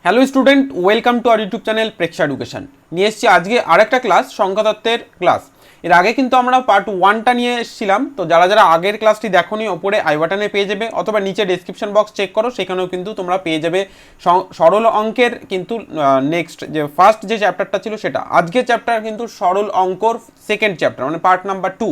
Hello student, welcome to our YouTube channel Preksha education. নিয়ে এসেছি আজকে আরেকটা ক্লাস, সংখ্যাতত্ত্বের ক্লাস। এর আগে কিন্তু আমরা পার্ট 1টা নিয়ে এসেছিলাম। তো যারা যারা আগের ক্লাসটি দেখোনি, ওপরে আই বাটনে পেয়ে যাবে, অথবা নিচে ডেসক্রিপশন বক্স চেক করো, সেখানেও কিন্তু তোমরা পেয়ে যাবে সরল অঙ্কের কিন্তু নেক্সট যে ফার্স্ট যে চ্যাপ্টারটা ছিল সেটা। আজকের চ্যাপ্টার কিন্তু সরল অঙ্কর সেকেন্ড চ্যাপ্টার, মানে পার্ট নাম্বার 2।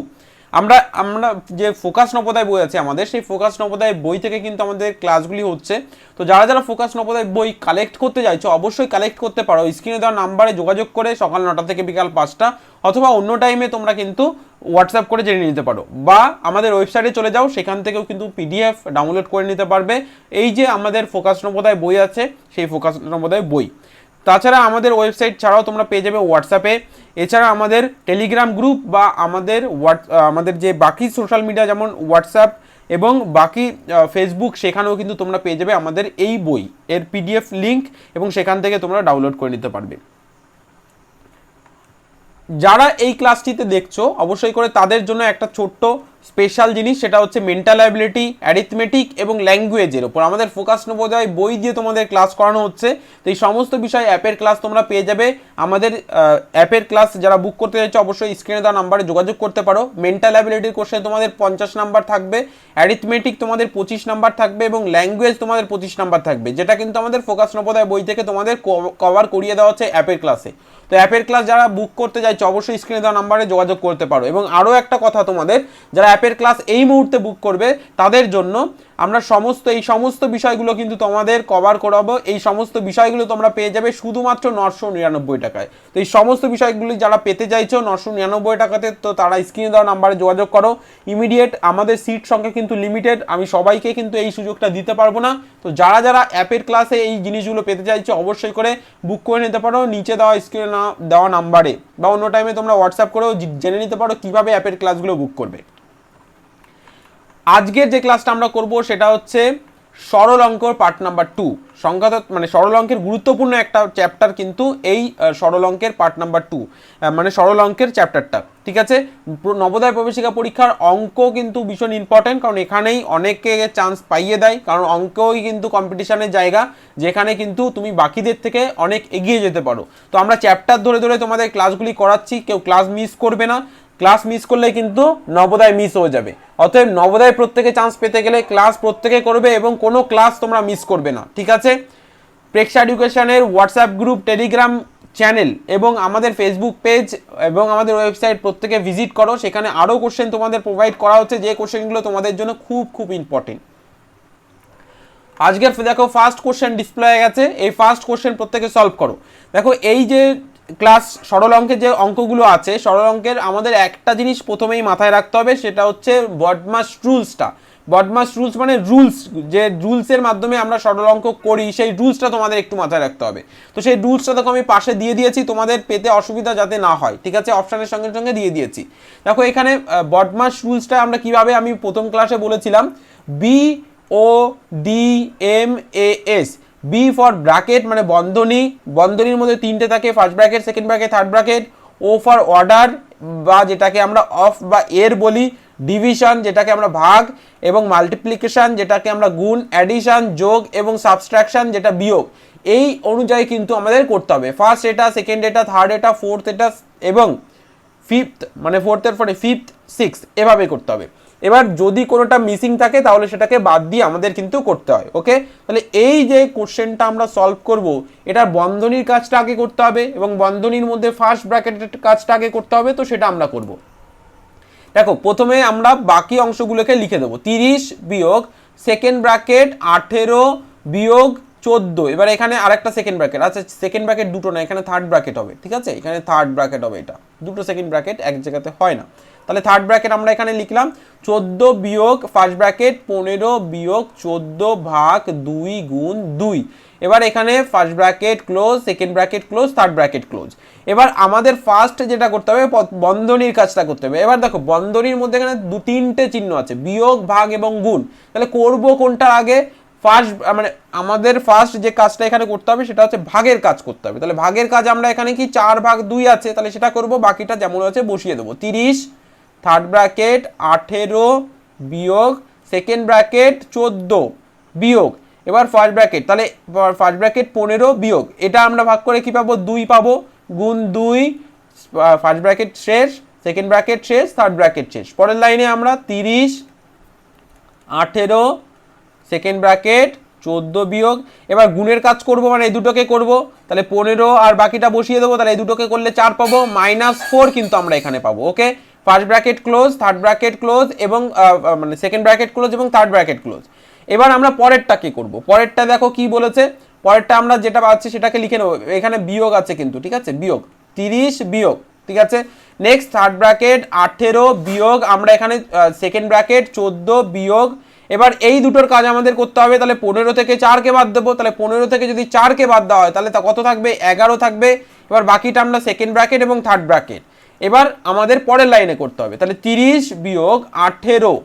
আমরা যে ফোকাস নবোদয় বই আছে আমাদের, সেই ফোকাস নবোদয় বই থেকে কিন্তু আমাদের ক্লাসগুলি হচ্ছে। তো যারা যারা ফোকাস নবোদয় বই কালেক্ট করতে চাইছো, অবশ্যই কালেক্ট করতে পারো স্ক্রিনে দেওয়া নাম্বারে যোগাযোগ করে, সকাল 9টা থেকে বিকাল 5টা, অথবা অন্য টাইমে তোমরা কিন্তু হোয়াটসঅ্যাপ করে জেনে নিতে পারো, বা আমাদের ওয়েবসাইটে চলে যাও, সেখান থেকেও কিন্তু পিডিএফ ডাউনলোড করে নিতে পারবে। এই যে আমাদের ফোকাস নবোদয় বই আছে, সেই ফোকাস নবোদয় বই। তাছাড়া আমাদের ওয়েবসাইট ছাড়াও তোমরা পেয়ে যাবে হোয়াটসঅ্যাপে, এছাড়া আমাদের টেলিগ্রাম গ্রুপ বা আমাদের যে বাকি সোশ্যাল মিডিয়া যেমন হোয়াটসঅ্যাপ এবং বাকি ফেসবুক, সেখানেও কিন্তু তোমরা পেয়ে যাবে আমাদের এই বই এর পিডিএফ লিঙ্ক, এবং সেখান থেকে তোমরা ডাউনলোড করে নিতে পারবে। যারা এই ক্লাসটিতে দেখছো, অবশ্যই করে তাদের জন্য একটা ছোট্ট স্পেশাল জিনিস, সেটা হচ্ছে মেন্টাল অ্যাবিলিটি, অ্যারিথমেটিক এবং ল্যাঙ্গুয়েজের ওপর আমাদের ফোকাস নবোদয় বই দিয়ে তোমাদের ক্লাস করানো হচ্ছে। তো এই সমস্ত বিষয় অ্যাপের ক্লাস তোমরা পেয়ে যাবে। আমাদের অ্যাপের ক্লাস যারা বুক করতে চাইছো, অবশ্যই স্ক্রিনে দেওয়া নাম্বারে যোগাযোগ করতে পারো। মেন্টাল অ্যাবিলিটির কোশ্চেন তোমাদের 50 নাম্বার থাকবে, অ্যারিথমেটিক তোমাদের 25 নাম্বার থাকবে, এবং ল্যাঙ্গুয়েজ তোমাদের 25 নাম্বার থাকবে, যেটা কিন্তু আমাদের ফোকাস নবোদয় বই থেকে তোমাদের কভার করিয়ে দেওয়া হচ্ছে অ্যাপের ক্লাসে। তো অ্যাপের ক্লাস যারা বুক করতে চাইছো, অবশ্যই স্ক্রিনে দেওয়া নাম্বারে যোগাযোগ করতে পারো। এবং আরও একটা কথা, তোমাদের যারা অ্যাপের ক্লাস এই মুহূর্তে বুক করবে, তাদের জন্য আমরা এই সমস্ত বিষয়গুলো কিন্তু তোমাদের কভার করাবো। এই সমস্ত বিষয়গুলো তোমরা পেয়ে যাবে শুধুমাত্র 999 টাকায়। তো এই সমস্ত বিষয়গুলি যারা পেতে চাইছো 999 টাকাতে, তো তারা স্ক্রিনে দেওয়া নাম্বারে যোগাযোগ করো ইমিডিয়েট। আমাদের সিট সংখ্যা কিন্তু লিমিটেড, আমি সবাইকে কিন্তু এই সুযোগটা দিতে পারবো না। তো যারা যারা অ্যাপের ক্লাসে এই জিনিসগুলো পেতে চাইছো, অবশ্যই করে বুক করে নিতে পারো নিচে দেওয়া স্ক্রিনে দেওয়া নাম্বারে, বা অন্য টাইমে তোমরা হোয়াটসঅ্যাপ করেও জেনে নিতে পারো কিভাবে অ্যাপের ক্লাসগুলো বুক করবে। আজকের যে ক্লাসটা আমরা করব সেটা হচ্ছে সরল অঙ্কর পার্ট নাম্বার 2। সংখ্যাতত্ত্ব মানে সরল অঙ্কের গুরুত্বপূর্ণ একটা চ্যাপ্টার কিন্তু এই সরল অঙ্কের পার্ট নাম্বার 2, মানে সরল অঙ্কের চ্যাপ্টারটা। ঠিক আছে, নবোদয় প্রবেশিকা পরীক্ষার অঙ্ক কিন্তু ভীষণ ইম্পর্টেন্ট, কারণ এখানেই অনেকে চান্স পাইয়ে দেয়। কারণ অঙ্কই কিন্তু কম্পিটিশনের জায়গা, যেখানে কিন্তু তুমি বাকিদের থেকে অনেক এগিয়ে যেতে পারো। তো আমরা চ্যাপ্টার ধরে ধরে তোমাদের ক্লাসগুলি করাচ্ছি, কেউ ক্লাস মিস করবে না। ক্লাস মিস করলে কিন্তু নবোদয় মিস হয়ে যাবে। অতএব নবোদয় প্রত্যেকে চান্স পেতে গেলে ক্লাস প্রত্যেকে করবে, এবং কোনো ক্লাস তোমরা মিস করবে না। ঠিক আছে, প্রেক্ষা এডুকেশনের হোয়াটসঅ্যাপ গ্রুপ, টেলিগ্রাম চ্যানেল এবং আমাদের ফেসবুক পেজ এবং আমাদের ওয়েবসাইট প্রত্যেকে ভিজিট করো। সেখানে আরও কোশ্চেন তোমাদের প্রোভাইড করা হচ্ছে, যে কোশ্চেনগুলো তোমাদের জন্য খুব খুব ইম্পর্টেন্ট। আজকের দেখো ফার্স্ট কোশ্চেন ডিসপ্লে হয়ে গেছে, এই ফার্স্ট কোশ্চেন প্রত্যেকে সলভ করো। দেখো এই যে ক্লাস সরল অঙ্কের যে অঙ্কগুলো আছে, সরল অঙ্কের আমাদের একটা জিনিস প্রথমেই মাথায় রাখতে হবে, সেটা হচ্ছে বডমাস রুলসটা। বডমাস রুলস মানে রুলস, যে রুলসের মাধ্যমে আমরা সরল অঙ্ক করি, সেই রুলসটা তোমাদের একটু মাথায় রাখতে হবে। তো সেই রুলসটা দেখো আমি পাশে দিয়ে দিয়েছি, তোমাদের পেতে অসুবিধা যাতে না হয়। ঠিক আছে, অপশানের সঙ্গে সঙ্গে দিয়ে দিয়েছি। দেখো এখানে বডমাস রুলসটা আমরা কিভাবে, আমি প্রথম ক্লাসে বলেছিলাম, BODMAS, বি ফর ব্র্যাকেট মানে বন্ধনী, বন্ধনীর মধ্যে 3টে থাকে, first bracket, second bracket, third bracket. ও ফর অর্ডার, বা যেটাকে আমরা অফ বা এর বলি, ডিভিশন যেটাকে আমরা ভাগ, এবং মাল্টিপ্লিকেশন যেটাকে আমরা গুণ, অ্যাডিশন যোগ, এবং সাবস্ট্রাকশন যেটা বিয়োগ। এই অনুযায়ী কিন্তু আমাদের করতে হবে। ফার্স্ট এটা, সেকেন্ড এটা, থার্ড এটা, ফোর্থ এটা, এবং ফিফথ মানে ফোর্থের পরে ফিফথ, সিক্স, এভাবে করতে হবে। এবার যদি কোনোটা মিসিং থাকে তাহলে সেটাকে বাদ দিয়ে আমাদের কিন্তু করতে হয়। ওকে, তাহলে এই যে কোশ্চেনটা আমরা সলভ করব, এটার বন্ধনীর কাজটা আগে করতে হবে, এবং বন্ধনীর মধ্যে ফার্স্ট ব্র্যাকেটের কাজটা আগে করতে হবে। তো সেটা আমরা করব। দেখো প্রথমে আমরা বাকি অংশগুলোকে লিখে দেবো। 30 বিয়োগ সেকেন্ড ব্র্যাকেট 18 বিয়োগ 14। এবার এখানে আরেকটা সেকেন্ড ব্র্যাকেট, আচ্ছা সেকেন্ড ব্র্যাকেট দুটো না, এখানে থার্ড ব্র্যাকেট হবে। ঠিক আছে, এখানে থার্ড ব্র্যাকেট হবে, এটা দুটো সেকেন্ড ব্র্যাকেট এক জায়গাতে হয় না। তাহলে থার্ড ব্র্যাকেট আমরা এখানে লিখলাম 14 বিয়োগ ফার্স্ট ব্র্যাকেট 15 বিয়োগ 14 ভাগ 2 গুণ 2। এবার এখানে first bracket close, second bracket close, third bracket close. এবার আমাদের ফার্স্ট যেটা করতে হবে, বন্ধনীর কাজটা করতে হবে। এবার দেখো বন্ধনীর মধ্যে এখানে 2-3টে চিহ্ন আছে, বিয়োগ, ভাগ এবং গুণ। তাহলে করব কোনটা আগে? ফার্স্ট মানে আমাদের ফার্স্ট যে কাজটা এখানে করতে হবে সেটা হচ্ছে ভাগের কাজ করতে হবে। তাহলে ভাগের কাজ আমরা এখানে কি 4 ভাগ 2 আছে, তাহলে সেটা করব, বাকিটা যেমন আছে বসিয়ে দেবো। 30 থার্ড ব্র্যাকেট 18 বিয়োগ সেকেন্ড ব্র্যাকেট 14 বিয়োগ, এবার ফার্স্ট ব্র্যাকেট, তাহলে ফার্স্ট ব্র্যাকেট 15 বিয়োগ, এটা আমরা ভাগ করে কি পাবো 2 পাবো, গুণ 2, ফার্স্ট ব্র্যাকেট শেষ, সেকেন্ড ব্র্যাকেট শেষ, থার্ড ব্র্যাকেট শেষ। পরের লাইনে আমরা 30, 18, সেকেন্ড ব্র্যাকেট 14 বিয়োগ, এবার গুণের কাজ করব মানে এই দুটোকে করব, তাহলে 15 আর বাকিটা বসিয়ে দেবো, তাহলে এই দুটোকে করলে 4 পাবো, -4 কিন্তু আমরা এখানে পাবো। Okay, first bracket close, third bracket close এবং মানে সেকেন্ড ব্র্যাকেট ক্লোজ এবং থার্ড ব্র্যাকেট ক্লোজ। এবার আমরা পরেরটা কি করব, পরেরটা দেখো কি বলেছে, পরেরটা আমরা যেটা পাচ্ছি সেটাকে লিখে নেবো, এখানে বিয়োগ আছে কিন্তু, ঠিক আছে, বিয়োগ 30 বিয়োগ, ঠিক আছে। নেক্সট থার্ড ব্র্যাকেট 18 বিয়োগ, আমরা এখানে সেকেন্ড ব্র্যাকেট 14 বিয়োগ। এবার এই দুটোর কাজ আমাদের করতে হবে, তাহলে 15 থেকে 4কে বাদ দেবো, তাহলে 15 থেকে যদি 4কে বাদ দেওয়া হয় তাহলে তা কত থাকবে, 11 থাকবে। এবার বাকিটা আমরা সেকেন্ড ব্র্যাকেট এবং থার্ড ব্র্যাকেট। এবার আমাদের পরের লাইনে করতে হবে, তাহলে 30 বিয়োগ 18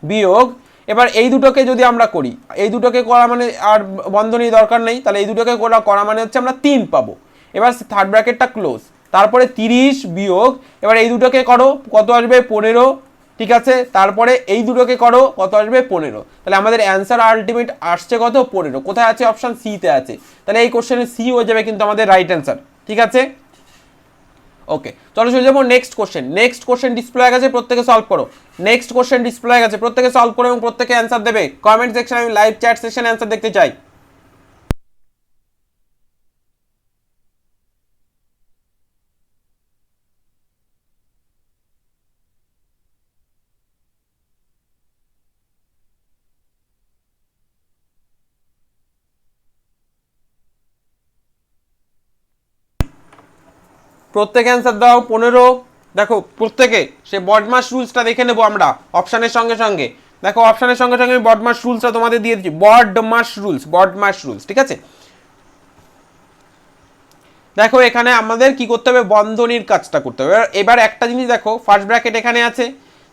বিয়োগ, এবার এই দুটোকে যদি আমরা করি, এই দুটোকে করা মানে আর বন্ধনী দরকার নেই, তাহলে এই দুটোকে করা মানে হচ্ছে আমরা 3 পাবো। এবার থার্ড ব্র্যাকেটটা ক্লোজ, তারপরে 30 বিয়োগ, এবার এই দুটোকে করো কত আসবে 15, ঠিক আছে, তারপরে এই দুটোকে করো কত আসবে 15, তাহলে আমাদের অ্যান্সার আলটিমেট আসছে কত 15। কোথায় আছে, অপশন সি তে আছে, তাহলে এই কোশ্চেনে সি হয়ে যাবে কিন্তু আমাদের রাইট অ্যান্সার, ঠিক আছে। ওকে, চলো চলে যাবো next question. Next question display হয়ে গেছে, প্রত্যেকে সলভ করো। নেক্সট কোশ্চেন ডিসপ্লে হয়ে গেছে, প্রত্যেকে সলভ করো এবং প্রত্যেকে অ্যান্সার দেবে। কমেন্ট সেকশনে আমি লাইভ চ্যাট সেকশনে অ্যান্সার দেখতে চাই। প্রত্যেকে অ্যান্সার দাও 15। দেখো প্রত্যেকে সে বডমাস রুলসটা দেখে নেবো আমরা অপশানের সঙ্গে সঙ্গে। দেখো অপশানের সঙ্গে সঙ্গে আমি বডমাস রুলসটা তোমাদের দিয়ে দিচ্ছি, বডমাস রুলস, ঠিক আছে। দেখো এখানে আমাদের কি করতে হবে, বন্ধনীর কাজটা করতে হবে। এবার একটা জিনিস দেখো, ফার্স্ট ব্র্যাকেট এখানে আছে,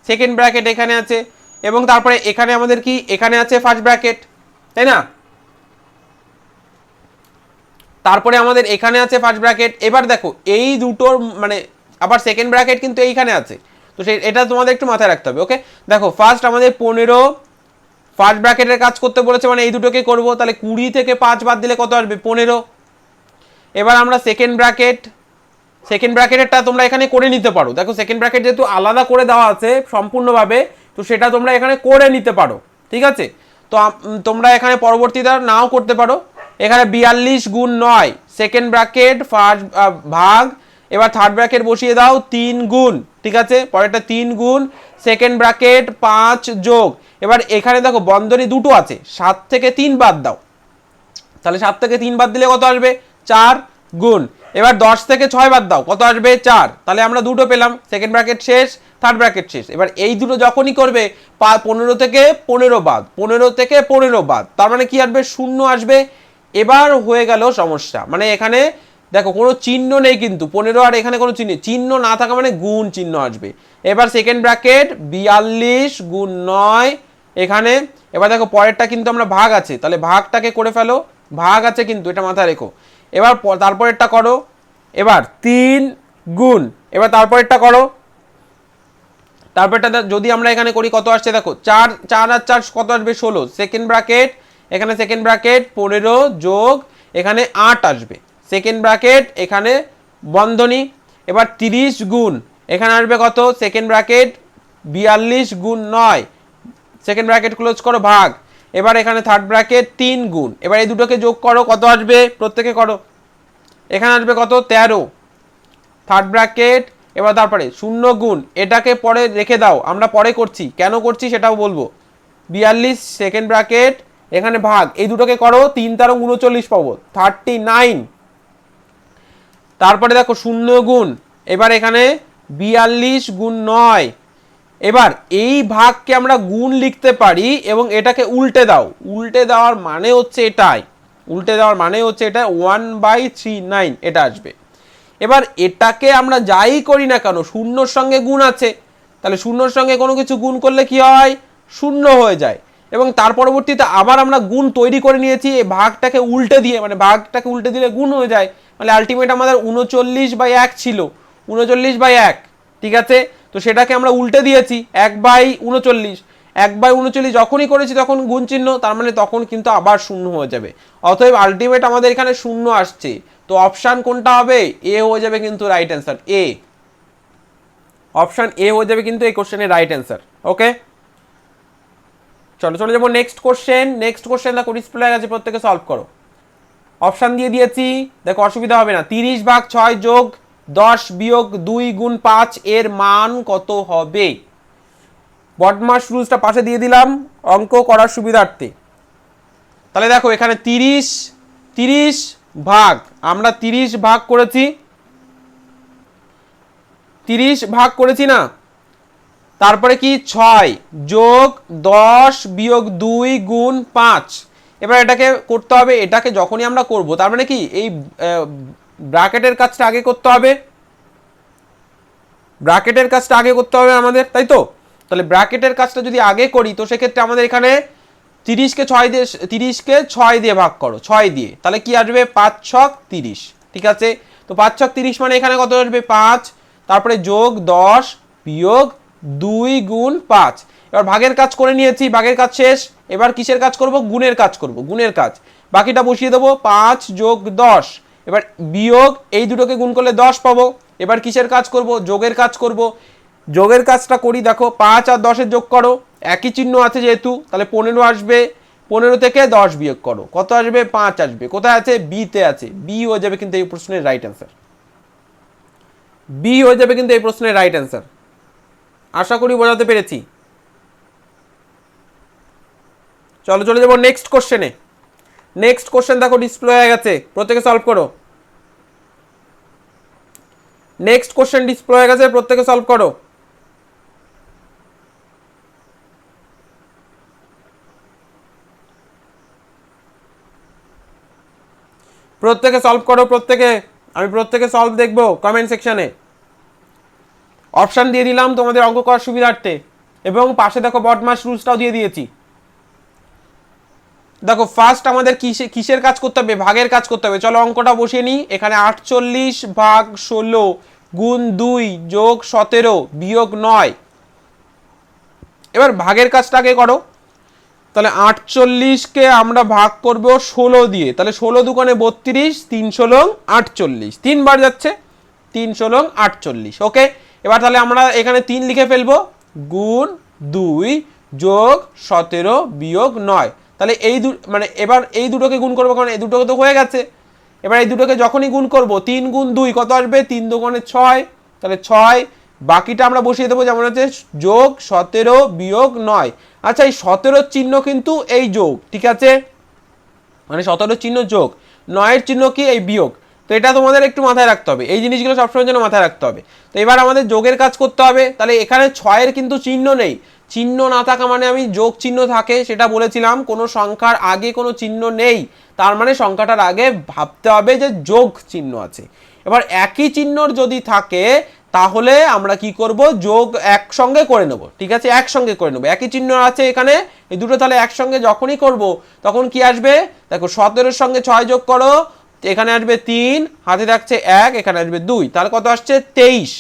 সেকেন্ড ব্র্যাকেট এখানে আছে, এবং তারপরে এখানে আমাদের কি এখানে আছে ফার্স্ট ব্র্যাকেট, তাই না, তারপরে আমাদের এখানে আছে ফার্স্ট ব্র্যাকেট। এবার দেখো এই দুটোর মানে আবার সেকেন্ড ব্র্যাকেট কিন্তু এইখানে আছে, তো এটা তোমাদের একটু মাথায় রাখতে হবে। ওকে, দেখো ফার্স্ট আমাদের 15 ফার্স্ট ব্র্যাকেটের কাজ করতে বলেছে মানে এই দুটোকে করব, তাহলে 20 থেকে 5 বাদ দিলে কত আসবে 15। এবার আমরা সেকেন্ড ব্র্যাকেটেরটা তোমরা এখানে করে নিতে পারো। দেখো সেকেন্ড ব্র্যাকেট যেহেতু আলাদা করে দেওয়া আছে সম্পূর্ণভাবে, তো সেটা তোমরা এখানে করে নিতে পারো, ঠিক আছে। তো তোমরা এখানে পরবর্তীটা নাও করতে পারো। এখানে 42 গুণ 9 সেকেন্ড ব্র্যাকেট ফার্স্ট ভাগ, এবার থার্ড ব্র্যাকেট বসিয়ে দাও 3 গুণ, ঠিক আছে, পরেরটা 3 গুণ সেকেন্ড ব্র্যাকেট 5 যোগ। এবার এখানে দেখো বন্ধনী দুটো আছে, 7 থেকে 3 বাদ দাও, তাহলে 7 থেকে 3 বাদ দিলে কত আসবে 4 গুণ। এবার 10 থেকে 6 বাদ দাও, কত আসবে 4, তাহলে আমরা দুটো পেলাম, সেকেন্ড ব্র্যাকেট শেষ, থার্ড ব্র্যাকেট শেষ। এবার এই দুটো যখনই করবে 15 থেকে 15 বাদ, 15 থেকে 15 বাদ, তার মানে কি আসবে 0 আসবে। এবার হয়ে গেল সমস্যা, মানে এখানে দেখো কোনো চিহ্ন নেই কিন্তু 15 আর এখানে কোনো চিহ্ন না থাকা মানে গুণ চিহ্ন আসবে। এবার সেকেন্ড ব্র্যাকেট 42 গুণ 9 এখানে, এবার দেখো পরেরটা কিন্তু আমরা ভাগ আছে, তাহলে ভাগটাকে করে ফেলো, ভাগ আছে কিন্তু এটা মাথায় রেখো। এবার তারপরেরটা করো, এবার 3 গুণ, এবার তারপরেরটা করো, তারপরটা যদি আমরা এখানে করি কত আসছে দেখো 4 আর 4 কত আসবে 16, সেকেন্ড ব্র্যাকেট এখানে সেকেন্ড ব্র্যাকেট 15 যোগ এখানে 8 আসবে, সেকেন্ড ব্র্যাকেট এখানে বন্ধনী। এবার 30 গুণ এখানে আসবে কত, সেকেন্ড ব্র্যাকেট 42 গুণ 9 সেকেন্ড ব্র্যাকেট ক্লোজ করো ভাগ। এবার এখানে থার্ড ব্র্যাকেট 3 গুণ, এবার এই দুটোকে যোগ করো কত আসবে, প্রত্যেকে করো, এখানে আসবে কত 13 থার্ড ব্র্যাকেট। এবার তারপরে 0 গুণ, এটাকে পরে রেখে দাও, আমরা পরে করছি, কেন করছি সেটাও বলবো। 42 সেকেন্ড ব্র্যাকেট এখানে ভাগ, এই দুটোকে করো 3 তার 39 পাবো 39। তারপরে দেখো 0 গুণ, এবার এখানে 42 গুণ 9, এবার এই ভাগকে আমরা গুণ লিখতে পারি এবং এটাকে উল্টে দাও, উল্টে দেওয়ার মানে হচ্ছে এটাই, 1/39 এটা আসবে। এবার এটাকে আমরা যাই করি না কেন শূন্যর সঙ্গে গুণ আছে, তাহলে শূন্যর সঙ্গে কোনো কিছু গুণ করলে কি হয়, শূন্য হয়ে যায়। এবং তার পরবর্তীতে আবার আমরা গুণ তৈরি করে নিয়েছি এই ভাগটাকে উল্টে দিয়ে, মানে ভাগটাকে উল্টে দিলে গুণ হয়ে যায়, মানে আলটিমেট আমাদের 39/1 ছিল, 39/1, ঠিক আছে। তো সেটাকে আমরা উল্টে দিয়েছি 1/39, 1/39 যখনই করেছি তখন গুণ চিহ্ন, তার মানে তখন কিন্তু আবার শূন্য হয়ে যাবে। অতএব আলটিমেট আমাদের এখানে শূন্য আসছে, তো অপশান কোনটা হবে? এ হয়ে যাবে কিন্তু right answer, A. Option A হয়ে যাবে কিন্তু এই কোশ্চেনের রাইট অ্যান্সার। ওকে, চলো চলে যাবো নেক্সট কোশ্চেন। নেক্সট কোশ্চেন দেখো ডিসপ্লে হয়ে গেছে, প্রত্যেকে সলভ করো। অপশান দিয়ে দিয়েছি, দেখো অসুবিধা হবে না। 30/6 যোগ 10 বিয়োগ 2 গুণ 5 এর মান কত হবে? বডমাস রুলসটা পাশে দিয়ে দিলাম অঙ্ক করার সুবিধার্থে। তাহলে দেখো এখানে 30 ভাগ, আমরা 30 ভাগ করেছি, 30 ভাগ করেছি না, তারপরে কি 6 যোগ 10 বিয়োগ 2 গুণ 5। এবার এটাকে করতে হবে, এটাকে যখনই আমরা করব তার মানে কি এই ব্র্যাকেটের কাজটা আগে করতে হবে, ব্র্যাকেটের কাজটা আগে করতে হবে আমাদের, তাই তো? তাহলে ব্র্যাকেটের কাজটা যদি আগে করি তো সেক্ষেত্রে আমাদের এখানে 30কে 6 দিয়ে ভাগ করো, 6 দিয়ে, তাহলে কি আসবে 5 ছক 30। ঠিক আছে, তো 5 ছক 30 মানে এখানে কত আসবে 5, তারপরে যোগ 10 বিয়োগ 2 গুণ 5। এবার ভাগের কাজ করে নিয়েছি, ভাগের কাজ শেষ। এবার কিসের কাজ করব? গুণের কাজ করব, গুণের কাজ। বাকিটা বসিয়ে দেবো, 5 যোগ 10, এবার বিয়োগ, এই দুটোকে গুণ করলে 10 পাবো। এবার কিসের কাজ করব? যোগের কাজ করব। যোগের কাজটা করি, দেখো 5 আর 10 যোগ করো, একই চিহ্ন আছে যেহেতু, তাহলে 15 আসবে। 15 থেকে 10 বিয়োগ করো, কত আসবে? 5 আসবে। কোথায় আছে? বি তে আছে, বি হয়ে যাবে কিন্তু এই প্রশ্নের রাইট অ্যান্সার, বি হয়ে যাবে কিন্তু এই প্রশ্নের রাইট অ্যান্সার। আশা করি বোঝাতে পেরেছি। চলো চলে যাবো নেক্সট কোশ্চেনে। নেক্সট কোশ্চেন দেখো ডিসপ্লে হয়ে গেছে, প্রত্যেকে সলভ করো। নেক্সট কোশ্চেন ডিসপ্লে হয়ে গেছে, প্রত্যেকে সলভ করো। প্রত্যেকে সলভ করো, প্রত্যেকে, আমি প্রত্যেকে সলভ দেখবো কমেন্ট সেকশনে। অপশান দিয়ে দিলাম তোমাদের অঙ্ক করার সুবিধার্থে, এবং পাশে দেখো বডমাস রুলসটাও দিয়ে দিয়েছি। দেখো ফার্স্ট আমাদের কিসের কাজ করতে হবে? ভাগের কাজ করতে হবে। চলো অঙ্কটা বসিয়ে নিই। এখানে 48/16 গুণ 2 যোগ 17 বিয়োগ 9। এবার ভাগের কাজটা আগে করো। তাহলে 48কে আমরা ভাগ করব 16 দিয়ে, তাহলে 16 দুগুণে 32, 3 ষোলং 48, 3 বার যাচ্ছে, 3 ষোলং 48। ওকে, এবার তাহলে আমরা এখানে 3 লিখে ফেলবো, গুণ 2 যোগ 17 বিয়োগ 9। তাহলে এই মানে এবার এই দুটোকে গুণ করবো, কারণ এই দুটো তো হয়ে গেছে। এবার এই দুটোকে যখনই গুণ করব, 3 গুণ 2 কত আসবে? 3 দুগুণে 6, তাহলে 6। বাকিটা আমরা বসিয়ে দেবো যেমন আছে, যোগ 17 বিয়োগ 9। আচ্ছা, এই 17 চিহ্ন কিন্তু এই যোগ, ঠিক আছে, মানে 17 চিহ্ন যোগ, 9 চিহ্ন কি? এই বিয়োগ। তো এটা তোমাদের একটু মাথায় রাখতে হবে, এই জিনিসগুলো সবসময় জন্য মাথায় রাখতে হবে। তো এবার আমাদের যোগের কাজ করতে হবে। তাহলে এখানে 6-এর কিন্তু চিহ্ন নেই, চিহ্ন না থাকা মানে আমি যোগ চিহ্ন থাকে সেটা বলেছিলাম, কোনো সংখ্যার আগে কোনো চিহ্ন নেই, তার মানে সংখ্যাটার আগে ভাবতে হবে যে যোগ চিহ্ন আছে। এবার একই চিহ্নর যদি থাকে তাহলে আমরা কি করব? যোগ একসঙ্গে করে নেব, ঠিক আছে, একসঙ্গে করে নেব। একই চিহ্ন আছে এখানে, এই দুটো তাহলে একসঙ্গে যখনই করব তখন কি আসবে? দেখো 17-এর সঙ্গে 6 যোগ করো, এখানে আসবে 3, হাতে থাকছে 1, এখানে আসবে 2, তাহলে কত আসছে? 23।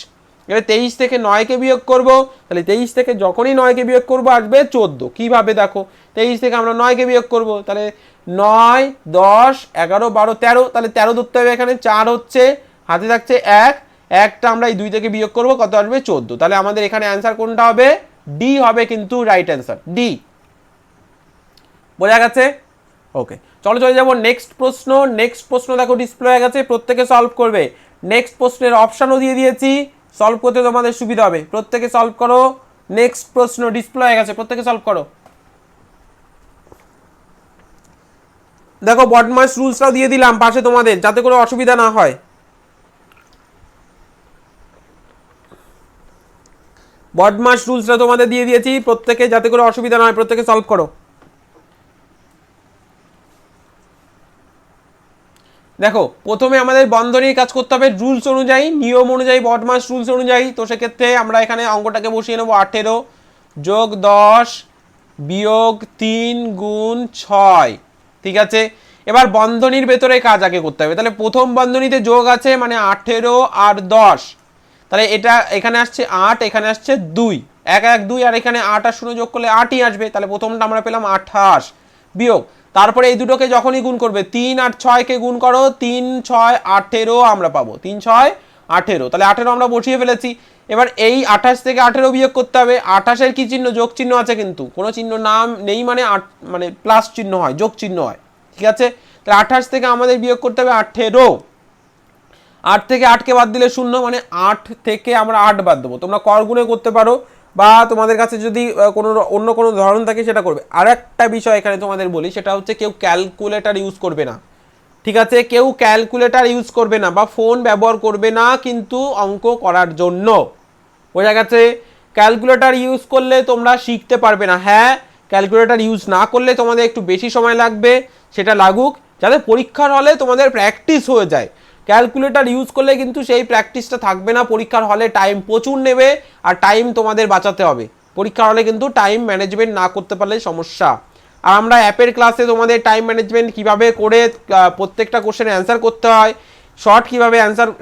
এবার 23 থেকে 9কে বিয়োগ করব, তাহলে 23 থেকে যখনই 9কে বিয়োগ করব আসবে 14। কিভাবে? দেখো 23 থেকে আমরা 9কে বিয়োগ করব, তাহলে 9, 10, 11, 12, 13, তাহলে 13 ধরতে হবে, এখানে 4 হচ্ছে, হাতে থাকছে 1, একটা আমরা এই 2 থেকে বিয়োগ করব, কত আসবে? 14। তাহলে আমাদের এখানে অ্যান্সার কোনটা হবে? ডি হবে কিন্তু রাইট অ্যান্সার, ডি। বোঝা গেছে? ওকে, চলো চলে যাবো নেক্সট প্রশ্ন। নেক্সট প্রশ্ন দেখো ডিসপ্লে হয়ে গেছে, প্রত্যেকে সলভ করবে। নেক্সট প্রশ্নের অপশানও দিয়ে দিয়েছি, সলভ করতে তোমাদের সুবিধা হবে, প্রত্যেকে সলভ করো। নেক্সট প্রশ্ন ডিসপ্লে হয়ে গেছে, প্রত্যেকে সলভ করো। দেখো বডমাস রুলসটাও দিয়ে দিলাম পাশে তোমাদের, যাতে করে অসুবিধা না হয়। বডমাস রুলসটা তোমাদের দিয়ে দিয়েছি, প্রত্যেকে যাতে করে অসুবিধা না হয়, প্রত্যেকে সলভ করো। দেখো প্রথমে আমাদের বন্ধনীর কাজ করতে হবে রুলস অনুযায়ী, নিয়ম অনুযায়ী, বডমাস রুলস অনুযায়ী। তো সেক্ষেত্রে আমরা এখানে অঙ্কটাকে বসিয়ে নেবো, 18 যোগ 10 বিয়োগ 3 গুণ 6, ঠিক আছে। এবার বন্ধনীর ভেতরে কাজ আগে করতে হবে। তাহলে প্রথম বন্ধনীতে যোগ আছে, মানে 18 আর 10, তাহলে এটা এখানে আসছে 8, এখানে আসছে 2, 1 1 2 আর এখানে 8 আর 0 যোগ করলে 8ই আসবে, তাহলে প্রথমটা আমরা পেলাম 28 বিয়োগ, তারপরে এই দুটোকে যখনই গুণ করবে 3 আর 6 কে গুণ করো, 3 6 18 আমরা পাবো, 3 6 18, তাহলে 18 আমরা বসিয়ে ফেলেছি। এবার এই 28 থেকে 18 বিয়োগ করতে হবে, 28 এর কি চিহ্ন, যোগ চিহ্ন আছে, কিন্তু কোনো চিহ্ন নাম নেই মানে মানে প্লাস চিহ্ন হয়, যোগ চিহ্ন হয়, ঠিক আছে। তাহলে 28 থেকে আমাদের বিয়োগ করতে হবে 18, 8 থেকে 8কে বাদ দিলে 0, মানে 8 থেকে আমরা 8 বাদ দেবো। তোমরা কর গুণে করতে পারো বা তোমাদের কাছে যদি কোনো অন্য কোনো ধরন থাকে সেটা করবে। আর একটা বিষয় এখানে তোমাদের বলি, সেটা হচ্ছে কেউ ক্যালকুলেটর ইউজ করবে না, ঠিক আছে, কেউ ক্যালকুলেটর ইউজ করবে না বা ফোন ব্যবহার করবে না কিন্তু অঙ্ক করার জন্য, বোঝা গেছে। ক্যালকুলেটর ইউজ করলে তোমরা শিখতে পারবে না। হ্যাঁ, ক্যালকুলেটর ইউজ না করলে তোমাদের একটু বেশি সময় লাগবে, সেটা লাগুক, যাতে পরীক্ষার হলে তোমাদের প্র্যাকটিস হয়ে যায়। ক্যালকুলেটর ইউজ করলে কিন্তু সেই প্র্যাকটিসটা থাকবে না, পরীক্ষার হলে টাইম প্রচুর নেবে আর টাইম তোমাদের বাঁচাতে হবে। পরীক্ষার হলে কিন্তু টাইম ম্যানেজমেন্ট না করতে পারলে সমস্যা। আর আমরা অ্যাপের ক্লাসে তোমাদের টাইম ম্যানেজমেন্ট কীভাবে করে প্রত্যেকটা কোশ্চেনের অ্যান্সার করতে হয়,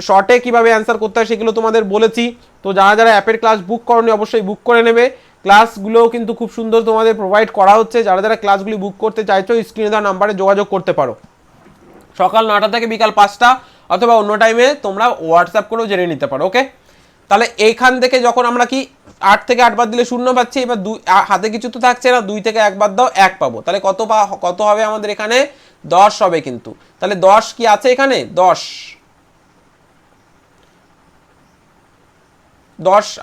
শর্টে কীভাবে অ্যান্সার করতে হয় সেগুলো তোমাদের বলেছি। তো যারা যারা অ্যাপের ক্লাস বুক করনি অবশ্যই বুক করে নেবে। ক্লাসগুলোও কিন্তু খুব সুন্দর তোমাদের প্রোভাইড করা হচ্ছে। যারা যারা ক্লাসগুলি বুক করতে চাইছো স্ক্রিনে দেওয়া নাম্বারে যোগাযোগ করতে পারো। সকাল 9টা থেকে বিকাল 5টা অথবা অন্য টাইমে তোমরা হোয়াটসঅ্যাপ করেও জেনে নিতে পারো। ওকে, তাহলে এইখান থেকে যখন আমরা কি 8 থেকে 8 বাদ দিলে 0 পাচ্ছি, এবার হাতে কিছু তো থাকছে না, 2 থেকে 1 বাদ দাও 1 পাবো, তাহলে কত হবে আমাদের এখানে 10 হবে কিন্তু। তাহলে 10 কি আছে এখানে, 10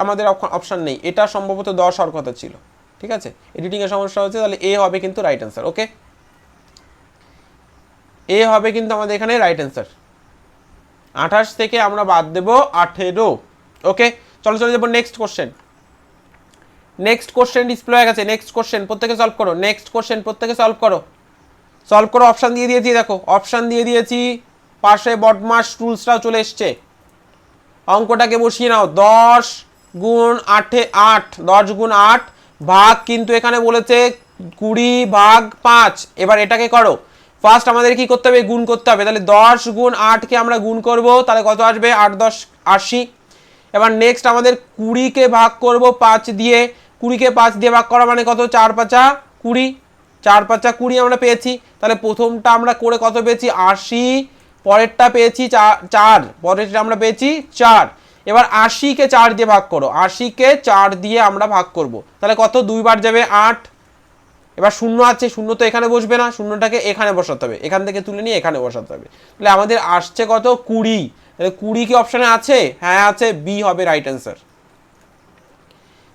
আমাদের অপশন নেই, এটা সম্ভবত 10 হওয়ার কথা ছিল, ঠিক আছে, এডিটিং এর সমস্যা হচ্ছে। তাহলে এ হবে কিন্তু রাইট অ্যান্সার। ওকে, এ হবে কিন্তু আমাদের এখানে রাইট অ্যান্সার। 28 থেকে আমরা বাদ দেব 18। ওকে, চলো চলে যাবো next question. Next question display হয়ে গেছে। নেক্সট কোশ্চেন প্রত্যেকে সলভ করো, নেক্সট কোশ্চেন প্রত্যেকে সলভ করো। অপশান দিয়ে দিয়েছি, দেখো অপশান দিয়ে দিয়েছি, পাশে বদমাস রুলসটাও চলে এসছে। অঙ্কটাকে বসিয়ে নাও, 10 গুণ 8 10 গুণ 8 ভাগ, কিন্তু এখানে বলেছে 20 ভাগ 5। এবার এটাকে করো, ফার্স্ট আমাদের কি করতে হবে, গুণ করতে হবে। তাহলে 10 গুণ 8কে আমরা গুণ করব, তাহলে কত আসবে, 8 10 80। এবার নেক্সট আমাদের 20কে ভাগ করব 5 দিয়ে, 20কে 5 দিয়ে ভাগ করা মানে কত, 4 5 20, 4 5 20 আমরা পেয়েছি। তাহলে প্রথমটা আমরা করে কত পেয়েছি, 80, পরেরটা পেয়েছি 4, পরেরটা আমরা পেয়েছি 4। এবার 80কে 4 দিয়ে ভাগ করো, 80কে 4 দিয়ে আমরা ভাগ করব, তাহলে কত, 2 বার যাবে 8। এবার 0 আছে, 0 তো এখানে বসবে না, 0টাকে এখানে বসাতে হবে, এখান থেকে তুলে নিয়ে এখানে বসাতে হবে। তাহলে আমাদের আসছে কত, 20। তাহলে 20 কি অপশনে আছে, হ্যাঁ আছে, বি হবে রাইট অ্যান্সার।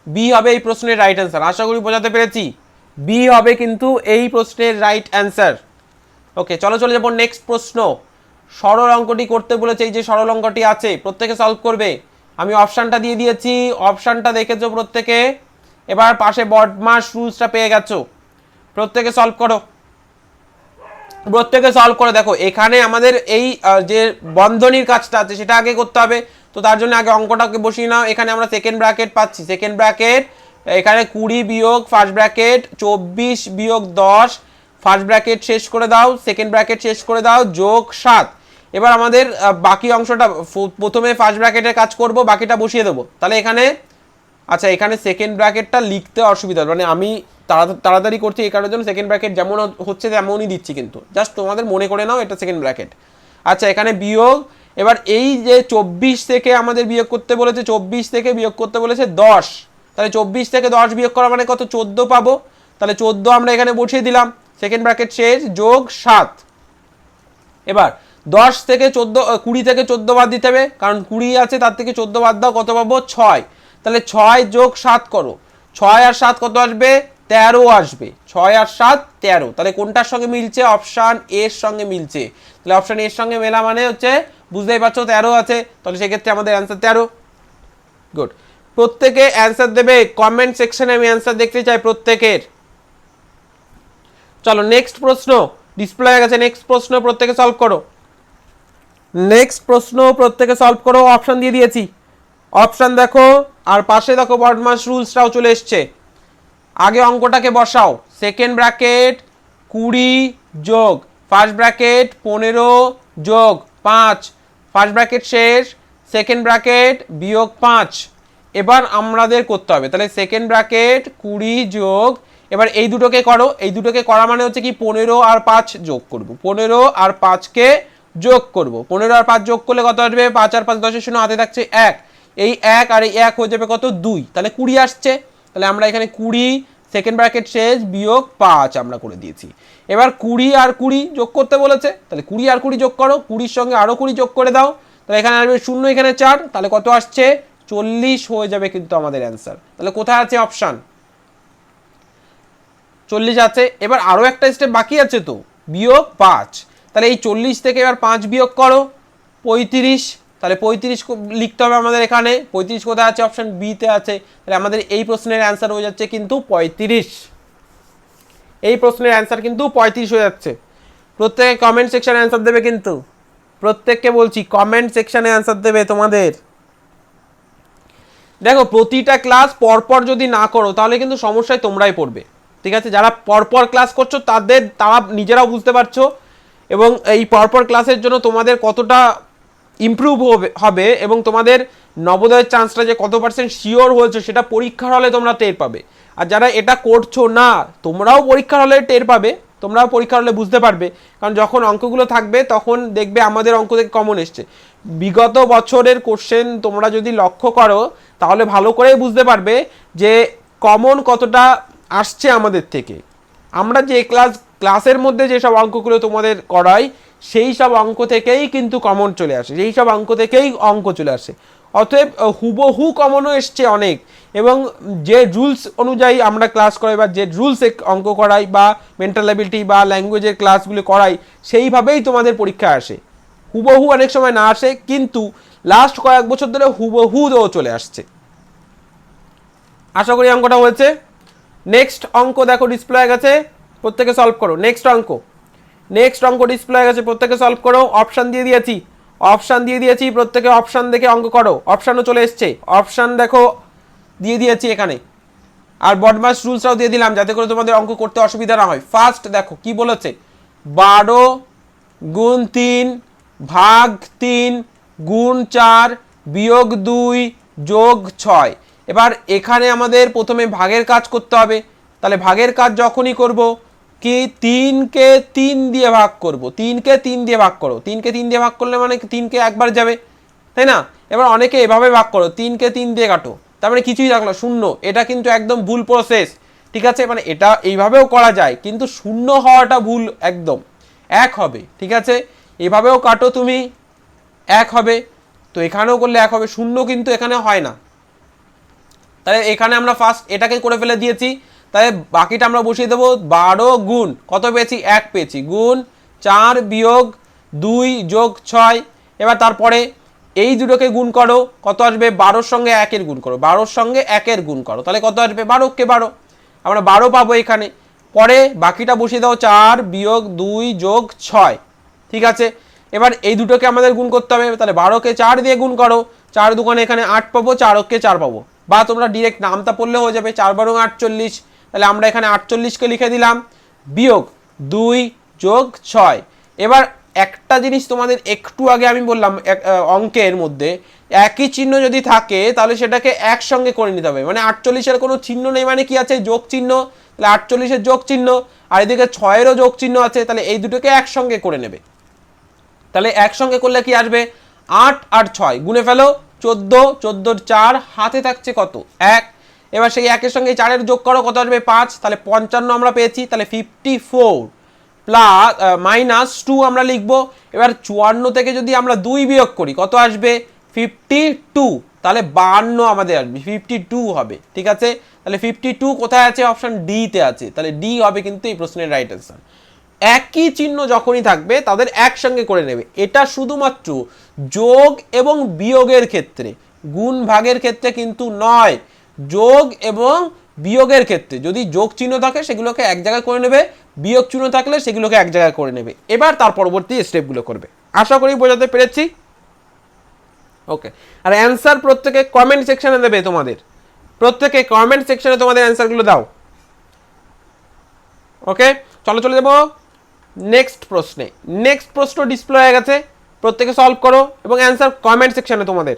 বি হবে এই প্রশ্নের রাইট অ্যান্সার। আশা করি বোঝাতে পেরেছি, বি হবে কিন্তু এই প্রশ্নের রাইট অ্যান্সার। ওকে, চলো চলে যাবো নেক্সট প্রশ্ন। সরল অঙ্কটি করতে বলেছে, এই যে সরল অঙ্কটি আছে প্রত্যেকে সলভ করবে। আমি অপশানটা দিয়ে দিয়েছি, অপশানটা দেখেছো প্রত্যেকে। এবার পাশে বদমাস রুলসটা পেয়ে গেছো, প্রত্যেকে সলভ করো, প্রত্যেকে সলভ করে। দেখো এখানে আমাদের এই যে বন্ধনীর কাজটা আছে সেটা আগে করতে হবে, তো তার জন্য আগে অঙ্কটাকে বসিয়ে নাও। এখানে আমরা সেকেন্ড ব্র্যাকেট পাচ্ছি, সেকেন্ড ব্র্যাকেট এখানে 20 বিয়োগ ফার্স্ট ব্র্যাকেট 24 বিয়োগ 10, ফার্স্ট ব্র্যাকেট শেষ করে দাও, সেকেন্ড ব্র্যাকেট শেষ করে দাও, যোগ 7। এবার আমাদের বাকি অংশটা প্রথমে ফার্স্ট ব্র্যাকেটের কাজ করব, বাকিটা বসিয়ে দেবো। তাহলে এখানে আচ্ছা, এখানে সেকেন্ড ব্র্যাকেটটা লিখতে অসুবিধা, মানে আমি তাড়াতাড়ি করছি এই কারণের জন্য সেকেন্ড ব্র্যাকেট যেমন হচ্ছে তেমনই দিচ্ছি, কিন্তু জাস্ট তোমাদের মনে করে নাও এটা সেকেন্ড ব্র্যাকেট। আচ্ছা, এখানে বিয়োগ, এবার এই যে 24 থেকে আমাদের বিয়োগ করতে বলেছে, 24 থেকে বিয়োগ করতে বলেছে 10, তাহলে 24 থেকে 10 বিয়োগ করা মানে কত, 14 পাবো। তাহলে 14 আমরা এখানে বসিয়ে দিলাম, সেকেন্ড ব্র্যাকেট শেষ, যোগ 7। এবার 10 থেকে 14, 20 থেকে 14 বাদ দিতে হবে, কারণ 20 আছে, তার থেকে 14 বাদ দাও, কত পাবো, 6। তাহলে 6 যোগ 7 করো, 6 আর 7 কত আসবে, 13 আসবে, 6 আর 7 13। তাহলে কোনটার সঙ্গে মিলছে, অপশান এর সঙ্গে মিলছে। তাহলে অপশান এর সঙ্গে মেলা মানে হচ্ছে বুঝতেই পারছো 13 আছে, তাহলে সেক্ষেত্রে আমাদের অ্যান্সার 13। গুড, প্রত্যেকে অ্যান্সার দেবে কমেন্ট সেকশনে, আমি অ্যান্সার দেখতে চাই প্রত্যেকের। চলো নেক্সট প্রশ্ন ডিসপ্লে হয়ে গেছে, নেক্সট প্রশ্ন প্রত্যেকে সলভ করো, নেক্সট প্রশ্ন প্রত্যেকে সলভ করো। অপশান দিয়ে দিয়েছি, অপশান দেখো, আর পাশে দেখো বদমাস রুলসটাও চলে এসছে। আগে অঙ্কটাকে বসাও, সেকেন্ড ব্র্যাকেট 20 যোগ ফার্স্ট ব্র্যাকেট 15 যোগ 5, ফার্স্ট ব্র্যাকেট শেষ, সেকেন্ড ব্র্যাকেট বিয়োগ 5। এবার আমাদের করতে হবে, তাহলে সেকেন্ড ব্র্যাকেট 20 যোগ, এবার এই দুটোকে করো, এই দুটোকে করা মানে হচ্ছে কি 15 আর 5 যোগ করব, 15 আর 5কে যোগ করব, 15 আর 5 যোগ করলে কত আসবে, 5 আর 5 10 শূন্য, হাতে থাকছে 1, এই 1 আর এই 1 হয়ে যাবে কত 2, তাহলে 20 আসছে। তাহলে আমরা এখানে 20 সেকেন্ড ব্র্যাকেট শেষ বিয়োগ 5 আমরা করে দিয়েছি। এবার 20 আর 20 যোগ করতে বলেছে, তাহলে 20 আর 20 যোগ করো, 20 সঙ্গে আরো 20 যোগ করে দাও, তাহলে এখানে আসবে 0, এখানে 4, তাহলে কত আসছে 40 হয়ে যাবে কিন্তু আমাদের অ্যান্সার। তাহলে কোথায় আছে অপশান 40 আছে। এবার আরো একটা স্টেপ বাকি আছে তো, বিয়োগ 5, তাহলে এই 40 থেকে এবার 5 বিয়োগ করো 35, তাহলে 35 লিখতে হবে আমাদের এখানে, 35 কোথায় আছে, অপশন বি তে আছে। তাহলে আমাদের এই প্রশ্নের অ্যান্সার হয়ে যাচ্ছে কিন্তু 35, এই প্রশ্নের অ্যান্সার কিন্তু 35 হয়ে যাচ্ছে। প্রত্যেকে কমেন্ট সেকশনে অ্যান্সার দেবে কিন্তু, প্রত্যেককে বলছি কমেন্ট সেকশনে অ্যান্সার দেবে তোমাদের। দেখো প্রতিটা ক্লাস পরপর যদি না করো তাহলে কিন্তু সমস্যায় তোমরাই পড়বে, ঠিক আছে? যারা পরপর ক্লাস করছো তারা নিজেরাও বুঝতে পারছো, এবং এই পরপর ক্লাসের জন্য তোমাদের কতটা ইমপ্রুভ হবে এবং তোমাদের নবোদয়ের চান্সটা যে কত পার্সেন্ট শিওর হয়েছে সেটা পরীক্ষার হলে তোমরা টের পাবে। আর যারা এটা করছো না তোমরাও পরীক্ষার হলে টের পাবে, তোমরাও পরীক্ষার হলে বুঝতে পারবে, কারণ যখন অঙ্কগুলো থাকবে তখন দেখবে আমাদের অঙ্ক থেকে কমন এসছে। বিগত বছরের কোশ্চেন তোমরা যদি লক্ষ্য করো তাহলে ভালো করেই বুঝতে পারবে যে কমন কতটা আসছে আমাদের থেকে। আমরা যে ক্লাসের মধ্যে যেসব অঙ্কগুলো তোমাদের করাই সেই সব অঙ্ক থেকেই কিন্তু কমন চলে আসে, সেই সব অঙ্ক থেকেই অঙ্ক চলে আসে। অতএব হুবহু কমনও এসছে অনেক, এবং যে রুলস অনুযায়ী আমরা ক্লাস করাই বা যে রুলসে অঙ্ক করাই বা মেন্টাল অ্যাবিলিটি বা ল্যাঙ্গুয়েজের ক্লাসগুলো করাই সেইভাবেই তোমাদের পরীক্ষা আসে। হুবহু অনেক সময় না আসে, কিন্তু লাস্ট কয়েক বছর ধরে হুবহু চলে আসছে। আশা করি অঙ্কটা হয়েছে। নেক্সট অঙ্ক দেখো ডিসপ্লে হয়ে গেছে, প্রত্যেকে সলভ করো। নেক্সট অঙ্ক ডিসপ্লে হয়ে গেছে, প্রত্যেকে সলভ করো। অপশান দিয়ে দিয়েছি, প্রত্যেকে অপশান দেখে অঙ্ক করো। অপশানও চলে এসছে, অপশান দেখো দিয়ে দিয়েছি এখানে, আর বডমাস রুলসটাও দিয়ে দিলাম যাতে করে তোমাদের অঙ্ক করতে অসুবিধা না হয়। ফার্স্ট দেখো কি বলেছে, 12 গুণ 3 ভাগ 3 গুণ 4 বিয়োগ 2 যোগ 6। এবার এখানে আমাদের প্রথমে ভাগের কাজ করতে হবে, তাহলে ভাগের কাজ যখনই করব কি 3কে 3 দিয়ে ভাগ করব, 3কে 3 দিয়ে ভাগ করো, 3কে 3 দিয়ে ভাগ করলে মানে 3কে একবার যাবে, তাই না? এবার অনেকে এভাবে ভাগ করো, 3কে 3 দিয়ে কাটো, তার মানে কিছুই থাকলো 0, এটা কিন্তু একদম ভুল প্রসেস, ঠিক আছে? মানে এটা এইভাবেও করা যায় কিন্তু 0 হওয়াটা ভুল, একদম 1 হবে, ঠিক আছে? এভাবেও কাটো তুমি 1 হবে, তো এখানেও করলে 1 হবে, 0 কিন্তু এখানে হয় না। তাহলে এখানে আমরা ফার্স্ট এটাকে করে ফেলে দিয়েছি, তাহলে বাকিটা আমরা বসিয়ে দেবো 12 গুণ কত পেয়েছি, 1 পেয়েছি, গুণ 4 বিয়োগ 2 যোগ 6। এবার তারপরে এই দুটোকে গুণ করো, কত আসবে, 12-র সঙ্গে 1-এর গুণ করো, 12-র সঙ্গে 1-এর গুণ করো, তাহলে কত আসবে, 12কে 12, আমরা 12 পাবো এখানে। পরে বাকিটা বসিয়ে দাও 4 বিয়োগ 2 যোগ 6, ঠিক আছে? এবার এই দুটোকে আমাদের গুণ করতে হবে, তাহলে 12কে 4 দিয়ে গুণ করো, 4 দুগুণে এখানে 8 পাবো, 4কে 4 পাবো, বা তোমরা ডিরেক্ট নামতা পড়লে হয়ে যাবে, 4 বারং 48, তাহলে আমরা এখানে 48কে লিখে দিলাম, বিয়োগ 2 যোগ 6। এবার একটা জিনিস তোমাদের একটু আগে আমি বললাম, অঙ্কের মধ্যে একই চিহ্ন যদি থাকে তাহলে সেটাকে একসঙ্গে করে নিতে হবে, মানে 48-এর কোনো চিহ্ন নেই মানে কি আছে, যোগ চিহ্ন, তাহলে 48-এর যোগ চিহ্ন, আর এদিকে 6-এরও যোগ চিহ্ন আছে, তাহলে এই দুটোকে একসঙ্গে করে নেবে। তাহলে একসঙ্গে করলে কি আসবে, 8 আর 6 গুণে ফেলো, 14, 14-র 4, হাতে থাকছে কত, 1। এবার সেই 1-এর সঙ্গে 4-এর যোগ করো, কত আসবে, 5, তাহলে 55 আমরা পেয়েছি, তাহলে 54 প্লাস -2 আমরা লিখবো। এবার 54 থেকে যদি আমরা 2 বিয়োগ করি কত আসবে, 52, তাহলে 52 আমাদের আসবে, 52 হবে, ঠিক আছে? তাহলে 52 কোথায় আছে, অপশন ডি তে আছে, তাহলে ডি হবে কিন্তু এই প্রশ্নের রাইট অ্যান্সার। একই চিহ্ন যখনই থাকবে তাদের একসঙ্গে করে নেবে, এটা শুধুমাত্র যোগ এবং বিয়োগের ক্ষেত্রে, গুণ ভাগের ক্ষেত্রে কিন্তু নয়। যোগ এবং বিয়োগের ক্ষেত্রে যদি যোগ চিহ্ন থাকে সেগুলোকে এক জায়গায় করে নেবে, বিয়োগ চিহ্ন থাকলে সেগুলোকে এক জায়গায় করে নেবে। এবার তার পরবর্তী স্টেপগুলো করবে। আশা করি বোঝাতে পেরেছি। ওকে, আর অ্যান্সার প্রত্যেকে কমেন্ট সেকশনে দেবে, তোমাদের প্রত্যেকে কমেন্ট সেকশনে তোমাদের অ্যান্সারগুলো দাও। ওকে, চলে যাবো নেক্সট প্রশ্নে। নেক্সট প্রশ্ন ডিসপ্লে হয়ে গেছে, প্রত্যেকে সলভ করো এবং অ্যান্সার কমেন্ট সেকশনে তোমাদের।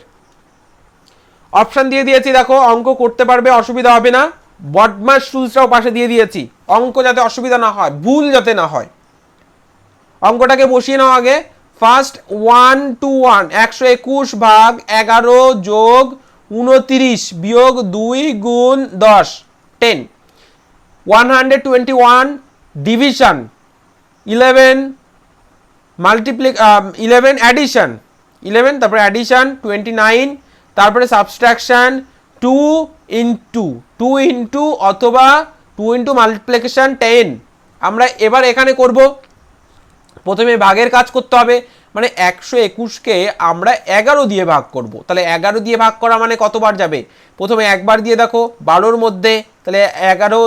অপশন দিয়ে দিয়েছি, দেখো অঙ্ক করতে পারবে, অসুবিধা হবে না। বদমাস রুলসটাও পাশে দিয়ে দিয়েছি, অঙ্ক যাতে অসুবিধা না হয়, ভুল যাতে না হয়। অঙ্কটাকে বসিয়ে নাও আগে। ফার্স্ট 1 to 1 121 ভাগ 11 যোগ 29 বিয়োগ 2 গুণ 10 10 121 ডিভিশন 11 11 অ্যাডিশন 11, তারপরে অ্যাডিশন 29, তারপরে সাবস্ট্রাকশন 2 ইন্টু অথবা 2 ইন্টু মাল্টিপ্লিকেশন 10। আমরা এবার এখানে করব, প্রথমে ভাগের কাজ করতে হবে, মানে 121কে আমরা 11 দিয়ে ভাগ করব। তাহলে 11 দিয়ে ভাগ করা মানে কতবার যাবে, প্রথমে একবার দিয়ে দেখো 12র মধ্যে, তাহলে 11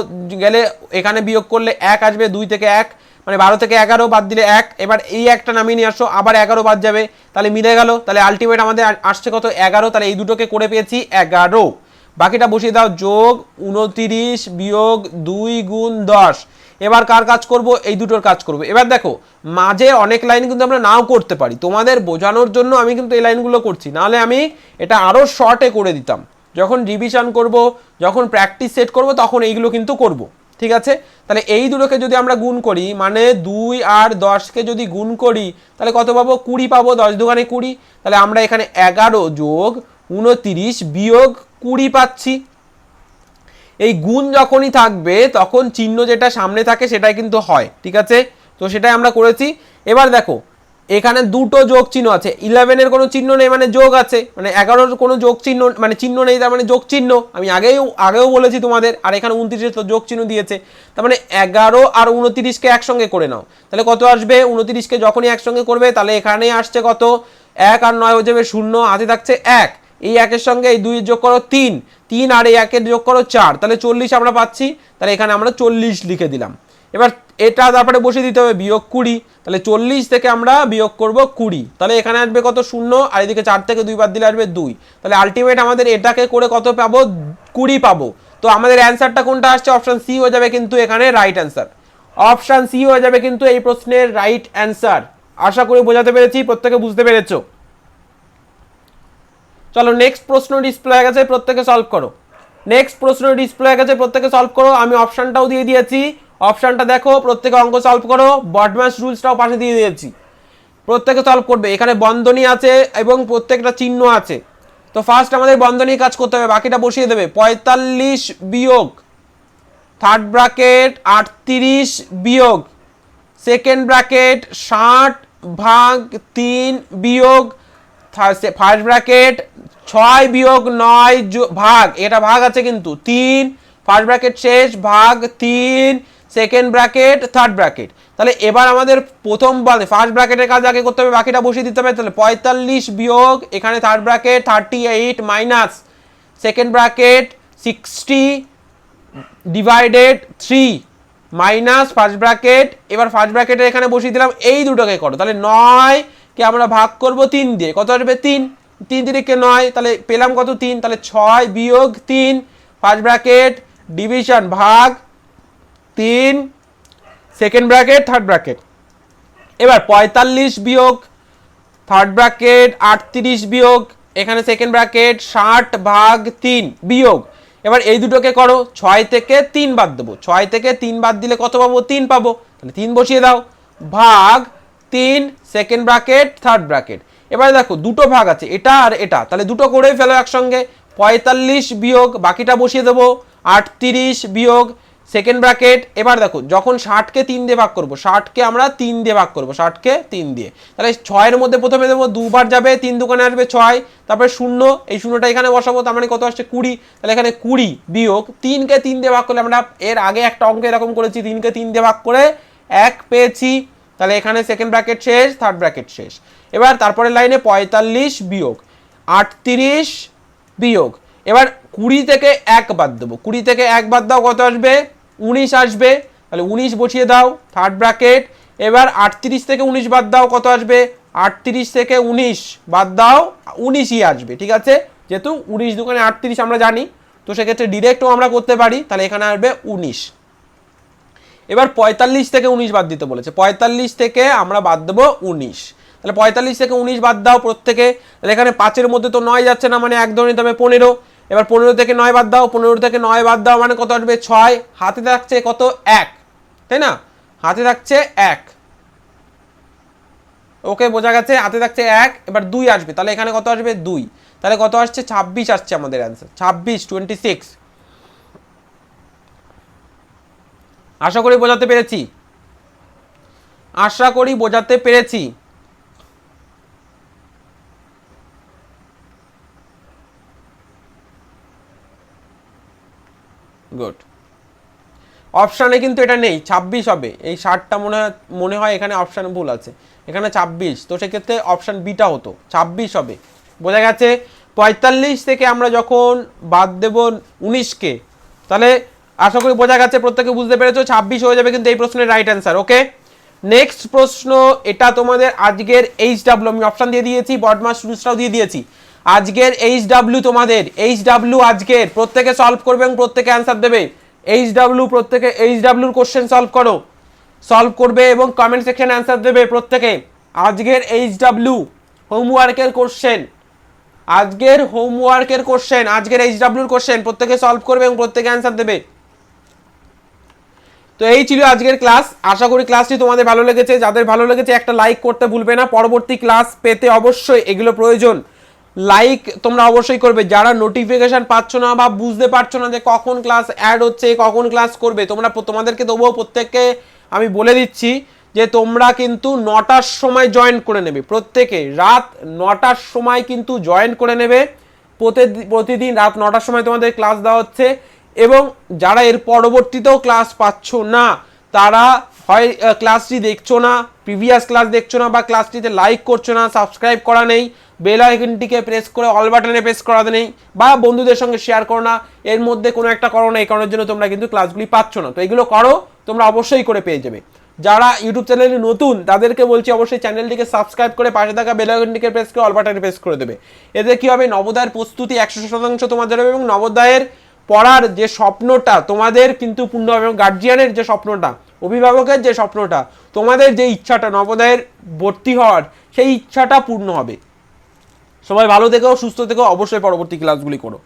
গেলে এখানে বিয়োগ করলে 1 আসবে, 2 থেকে 1 মানে 12 থেকে 11 বাদ দিলে 1, এবার এই একটা নামিয়ে নিয়ে আসো, আবার 11 বাদ যাবে, তাহলে মিলে গেল। তাহলে আলটিমেট আমাদের আসছে কত, 11। তাহলে এই দুটোকে করে পেয়েছি 11, বাকিটা বসিয়ে দাও, যোগ 29 বিয়োগ 2 গুণ 10। এবার কার কাজ করব, এই দুটোর কাজ করব। এবার দেখো মাঝে অনেক লাইন কিন্তু আমরা নাও করতে পারি, তোমাদের বোঝানোর জন্য আমি কিন্তু এই লাইনগুলো করছি, নাহলে আমি এটা আরও শর্টে করে দিতাম। যখন রিভিশন করব, যখন প্র্যাকটিস সেট করব, তখন এইগুলো কিন্তু করব, ঠিক আছে। তাহলে এই দুটোকে যদি আমরা গুণ করি, মানে 2 আর 10কে যদি গুণ করি, তাহলে কত পাবো, 20 পাবো, 10 দুগুণে 20। তাহলে আমরা এখানে 11 যোগ 29 বিয়োগ 20 পাচ্ছি। এই গুণ যখনই থাকবে তখন চিহ্ন যেটা সামনে থাকে সেটাই কিন্তু হয়, ঠিক আছে। তো সেটাই আমরা করেছি। এবার দেখো এখানে দুটো যোগ চিহ্ন আছে, 11-এর কোনো চিহ্ন নেই মানে যোগ আছে, মানে 11-র কোনো যোগ চিহ্ন মানে চিহ্ন নেই, তার মানে যোগ চিহ্ন, আমি আগেও বলেছি তোমাদের। আর এখানে 29-এর তো যোগ চিহ্ন দিয়েছে, তার মানে 11 আর 29কে একসঙ্গে করে নাও, তাহলে কত আসবে, 29কে যখনই একসঙ্গে করবে তাহলে এখানেই আসছে কত, 1 আর 9 হয়ে যাবে 0, হাতে থাকছে 1, এই 1-এর সঙ্গে এই 2 যোগ করো 3 আর এই 1-এর যোগ করো 4, তাহলে 40 আমরা পাচ্ছি। তাহলে এখানে আমরা 40 লিখে দিলাম। এবার এটা তারপরে বসিয়ে দিতে হবে বিয়োগ 20, তাহলে 40 থেকে আমরা বিয়োগ করব 20, তাহলে এখানে আসবে কত, 0, আর এদিকে 4 থেকে 2 বাদ দিলে আসবে 2। তাহলে আলটিমেট আমাদের এটাকে করে কত পাবো, 20 পাবো। তো আমাদের অ্যান্সারটা কোনটা আসছে, অপশন সি হয়ে যাবে কিন্তু এখানে রাইট অ্যান্সার। অপশন সি হয়ে যাবে কিন্তু এই প্রশ্নের রাইট অ্যান্সার। আশা করি বোঝাতে পেরেছি, প্রত্যেকে বুঝতে পেরেছো। চলো নেক্সট প্রশ্ন ডিসপ্লে হয়ে গেছে, প্রত্যেকে সলভ করো। নেক্সট প্রশ্ন ডিসপ্লে হয়ে গেছে, প্রত্যেকে সলভ করো। আমি অপশনটাও দিয়ে দিয়েছি, অপশনটা দেখো, প্রত্যেকে অঙ্ক সলভ করো। বডম্যাশ রুলসটাও পাশে দিয়ে দিয়েছি, প্রত্যেকে সলভ করবে। এখানে বন্ধনী আছে এবং প্রত্যেকটা চিহ্ন আছে। তো ফার্স্ট আমাদের বন্ধনীর কাজ করতে হবে, বাকিটা বসিয়ে দেবে। 45 বিয়োগ থার্ড ব্র্যাকেট 38 বিয়োগ সেকেন্ড ব্র্যাকেট 60 ভাগ 3 বিয়োগ ফার্স্ট ব্র্যাকেট 6 বিয়োগ 9 ভাগ, এটা ভাগ আছে কিন্তু 3, ফার্স্ট ব্র্যাকেট শেষ ভাগ 3 সেকেন্ড ব্র্যাকেট থার্ড ব্র্যাকেট। তাহলে এবার আমাদের প্রথম ফার্স্ট ব্র্যাকেটের কাজ আগে করতে হবে, বাকিটা বসিয়ে দিতে হবে। তাহলে 45 বিয়োগ এখানে third bracket 38 minus second bracket 60 divided 3 minus first bracket. এবার ফার্স্ট ব্র্যাকেটের এখানে বসিয়ে দিলাম, এই দুটোকে করো। তাহলে 9 কে আমরা ভাগ করব 3 দিয়ে, কত আসবে 3, 3 তিরিকে 9, তাহলে পেলাম কত 3, তাহলে 6 বিয়োগ 3 ফার্স্ট ব্র্যাকেট ডিভিশন ভাগ 3 সেকেন্ড ব্র্যাকেট থার্ড ব্র্যাকেট। এবার 45 বিয়োগ থার্ড ব্র্যাকেট 38 বিয়োগ এখানে সেকেন্ড ব্র্যাকেট 60 ভাগ 3 বিয়োগ। এবার এই দুটোকে করো, 6 থেকে 3 বাদ দেবো, 6 থেকে 3 বাদ দিলে কত পাবো, 3 পাবো, তাহলে 3 বসিয়ে দাও ভাগ 3 সেকেন্ড ব্র্যাকেট থার্ড ব্র্যাকেট। এবার দেখো দুটো ভাগ আছে, এটা আর এটা, তাহলে দুটো করেই ফেলো একসঙ্গে। 45 বিয়োগ বাকিটা বসিয়ে দেবো 38 বিয়োগ সেকেন্ড ব্র্যাকেট। এবার দেখো যখন 60কে 3 দিয়ে ভাগ করবো, 60কে আমরা 3 দিয়ে ভাগ করবো, 60কে 3 দিয়ে, তাহলে 6-এর মধ্যে প্রথমে দেবো, দুবার যাবে, 3 দুগুণে আসবে 6, তারপরে 0, এই 0টা এখানে বসাবো, তার মানে কত আসছে 20। তাহলে এখানে 20 বিয়োগ 3কে 3 দিয়ে ভাগ করলে, আমরা এর আগে একটা অঙ্ক এরকম করেছি, 3কে 3 দিয়ে ভাগ করে 1 পেয়েছি। তাহলে এখানে সেকেন্ড ব্র্যাকেট শেষ, থার্ড ব্র্যাকেট শেষ। এবার তারপরে লাইনে 45 বিয়োগ 38 বিয়োগ, এবার 20 থেকে 1 বাদ দেবো, 20 থেকে 1 বাদ দাও, কত আসবে 19 আসবে। তাহলে 19 বসিয়ে দাও থার্ড ব্র্যাকেট। এবার 38 থেকে 19 বাদ দাও, কত আসবে 38 থেকে 19 বাদ দাও 19ই আসবে, ঠিক আছে। যেহেতু 19 দুগুণে 38 আমরা জানি, তো সেক্ষেত্রে ডিরেক্টও আমরা করতে পারি, তাহলে এখানে আসবে 19। এবার 45 থেকে 19 বাদ দিতে বলেছে, 45 থেকে আমরা বাদ দেবো 19, তাহলে 45 থেকে 19 বাদ দাও প্রত্যেকে, তাহলে এখানে 5-এর মধ্যে তো 9 যাচ্ছে না, মানে এক ধরে নিতে হবে 15। এবার 15 থেকে 9 বাদ দাও, 15 থেকে 9 বাদ দাও মানে কত আসবে 6, হাতে থাকছে কত 1, তাই না, হাতে থাকছে 1। ওকে বোঝা গেছে, হাতে থাকছে 1, এবার 2 আসবে, তাহলে এখানে কত আসবে 2, তাহলে কত আসছে 26 আসছে আমাদের অ্যান্সার, 26। আশা করি বোঝাতে পেরেছি, আশা করি বোঝাতে পেরেছি। গুড। অপশানে কিন্তু এটা নেই, 26 হবে, এই 60টা মনে হয় এখানে অপশানে ভুল আছে, এখানে 26, তো সেক্ষেত্রে অপশান বিটা হতো, 26 হবে। বোঝা গেছে। 45 থেকে আমরা যখন বাদ দেব 19কে, তাহলে আশা করি বোঝা গেছে, প্রত্যেকে বুঝতে পেরেছো, 26 হয়ে যাবে কিন্তু এই প্রশ্নের রাইট অ্যান্সার। ওকে, নেক্সট প্রশ্ন, এটা তোমাদের আজকের HW, আমি অপশান দিয়ে দিয়েছি, বডমাস রুলসটাও দিয়ে দিয়েছি। আজকের HW তোমাদের, HW আজকের প্রত্যেকে সলভ করবে এবং প্রত্যেকে অ্যান্সার দেবে। HW প্রত্যেকে HWর কোশ্চেন সলভ করবে এবং কমেন্ট সেকশনে অ্যান্সার দেবে প্রত্যেকে। আজকের HW হোমওয়ার্কের কোশ্চেন, আজকের হোমওয়ার্কের কোশ্চেন, আজকের HWর কোশ্চেন প্রত্যেকে সলভ করবে এবং প্রত্যেকে অ্যান্সার দেবে। তো এই ছিল আজকের ক্লাস, আশা করি ক্লাসটি তোমাদের ভালো লেগেছে। যাদের ভালো লেগেছে একটা লাইক করতে ভুলবে না। পরবর্তী ক্লাস পেতে অবশ্যই এগুলো প্রয়োজন, লাইক তোমরা অবশ্যই করবে। যারা নোটিফিকেশন পাচ্ছ না বা বুঝতে পারছো না যে কখন ক্লাস অ্যাড হচ্ছে, কখন ক্লাস করবে, তোমাদেরকে তবুও প্রত্যেককে আমি বলে দিচ্ছি যে তোমরা কিন্তু 9টার সময় জয়েন করে নেবে, প্রত্যেকে রাত 9টার সময় কিন্তু জয়েন করে নেবে। প্রতিদিন রাত 9টার সময় তোমাদের ক্লাস দেওয়া হচ্ছে। এবং যারা এর পরবর্তীতেও ক্লাস পাচ্ছ না, তারা হয় ক্লাসটি দেখছো না, প্রিভিয়াস ক্লাস দেখছো না, বা ক্লাসটিতে লাইক করছো না, সাবস্ক্রাইব করা নেই, বেল আইকনটিকে প্রেস করে অল বাটনে প্রেস করা নেই, বা বন্ধুদের সঙ্গে শেয়ার করো না, এর মধ্যে কোনো একটা করো না, এই কারণের জন্য তোমরা কিন্তু ক্লাসগুলি পাচ্ছ না। তো এগুলো করো, তোমরা অবশ্যই করে পেয়ে যাবে। যারা ইউটিউব চ্যানেলে নতুন তাদেরকে বলছি অবশ্যই চ্যানেলটিকে সাবস্ক্রাইব করে পাশে থাকা বেল আইকনটিকে প্রেস করে অল বাটনে প্রেস করে দেবে। এতে কি হবে, নবোদয়ের প্রস্তুতি 100% তোমাদের হবে এবং নবোদয়ের পড়ার যে স্বপ্নটা তোমাদের কিন্তু পূর্ণ হবে, এবং গার্জিয়ানের যে স্বপ্নটা, অভিভাবকের যে স্বপ্নটা, তোমাদের যে ইচ্ছাটা নবোদয়ের ভর্তি হওয়ার, সেই ইচ্ছাটা পূর্ণ হবে। সবাই ভালো থেকো, সুস্থ থেকো, অবশ্যই পরবর্তী ক্লাসগুলি করো।